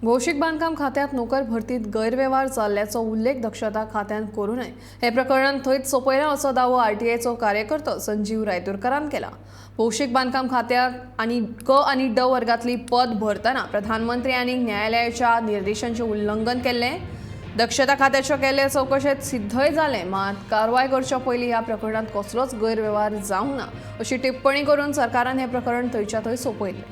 भौशीक बांधकाम खात्यात नोकर भरतीत गैरव्यवहार चालल्याचो उल्लेख दक्षता खात्यान करू नये हे प्रकरण थंयच सोपयलां असो दावो आरटीआयचो कार्यकर्तो संजीव रायतुरकारान केला। भौशीक बांधकाम खात्यात आनी ड वर्गातली पद भरतना प्रधानमंत्री आनी न्यायालयाच्या निर्देशांचे उल्लंघन केल्लें दक्षता खात्याच्या केल्ले चौकशेत सिद्धय जालें, मात कारवाय करच्या पयलीं ह्या प्रकरणात कसलोच गैरव्यवहार जावंक ना अशी टिप्पणी करून सरकारान हे प्रकरण थंयच्या थंय सोपयलें।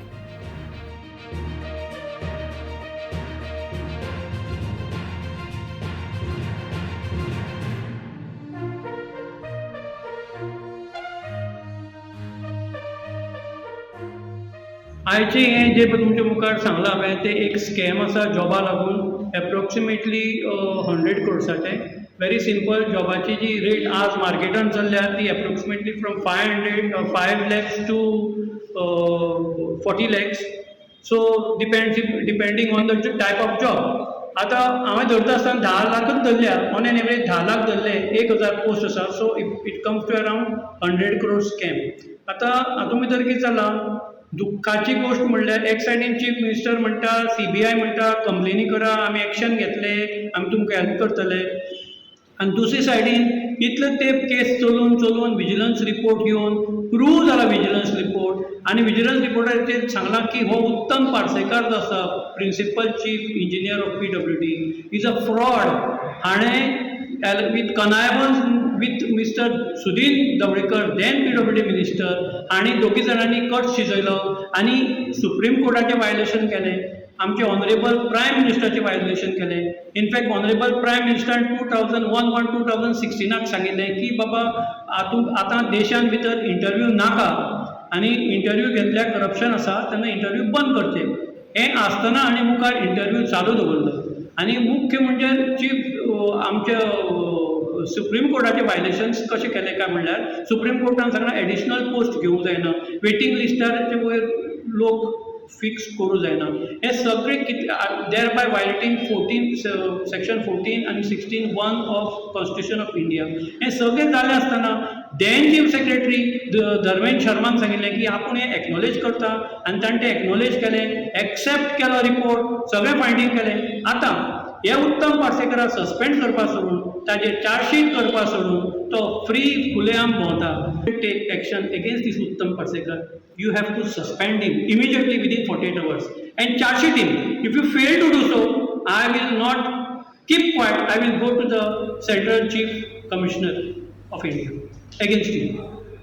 आयचे हे जे तुमच्या मुखार सांगला हांवें ते एक स्कॅम आसा जॉबा लागून एप्रोक्सिमेटली 100 crores वेरी सिंपल जॉबाची जी रेट आज मार्केटान चल्ल्या ती approximately from 5 lakhs to 40 lakhs. So depending on the type of job. आतां हांवें धरता आसतना 10 लाखच धरल्या, ऑन एन एवरेज 10 लाख धरले, 1000 पोस्ट आसा, so it comes to around 100 crores scam. आतां हातूंत भितर कितें जालां, दुख्खाची गोष्ट म्हणल्यार एक सायडीन चीफ मिनिस्टर म्हणटा, CBI म्हणटा कंप्लेनी करा, आमी एक्शन घेतले, आमी तुमकां हेल्प करतले, आनी दुसरे सायडीन इतलें तेंप केस चलून विजिलन्स रिपोर्ट घेवन प्रूव जाला विजिलन्स रिपोर्ट, आनी विजिलन्स रिपोर्टाचेर सांगलां की हो उत्तम पार्सेकार जो आसा principal chief engineer of PWD is a fraud. हाणें with connivance with Mr. Sudhin Davdekar, then PWD minister, हांणी दोगी जाणांनी कट शिजयलो आनी सुप्रीम कोर्टाचें वायलेशन केलें, आमचे ऑनरेबल प्रायम मिनिस्टराचें वायलेशन केलें। इनफॅक्ट ऑनरेबल प्रायम मिनिस्टरान 2016 सांगिल्लें की बाबा आतां देशान भितर इंटरव्यू नाका आनी इंटरव्यू घेतल्यार करप्शन आसा तेन्ना इंटरव्यू बंद करचे। हें आसतना आनी मुखार इंटरव्यू चालू दवरलो आनी मुख्य म्हणजे चीफ आमच्या सुप्रीम कोर्टाचे वायलेशन्स कशें केले काय म्हणल्यार सुप्रीम कोर्टान सांगलां एडिशनल पोस्ट घेवंक जायना, वेटिंग लिस्टाचे वयर लोक फिक्स करूं जायना, हे सगळे देर बाय वायलेटिंग सेक्शन 14 आनी 16(1) ऑफ कॉन्स्टिट्यूशन ऑफ इंडिया। हे सगळें जालें आसतना देन चीफ सेक्रेटरी धर्मेंद्र शर्मान सांगिल्लें की आपूण हें एक्नॉलेज करता, आनी ताणें तें एक्नॉलेज केलें, एक्सेप्ट केलो रिपोर्ट, सगळें फायंडींग केलें। आतां हे उत्तम पार्सेकाराक सस्पेंड करपा सोडून ताजेर चार्जशीट करपा सोडून तो फ्री खुलेआम भोंवता। टेक एक्शन अगेन्स्ट दीस उत्तम Parsekar, you have to suspend him immediately within 48 hours and charge sheet him. If you fail to do so, I will not keep quiet, I will go to the Central Chief Commissioner of India against him.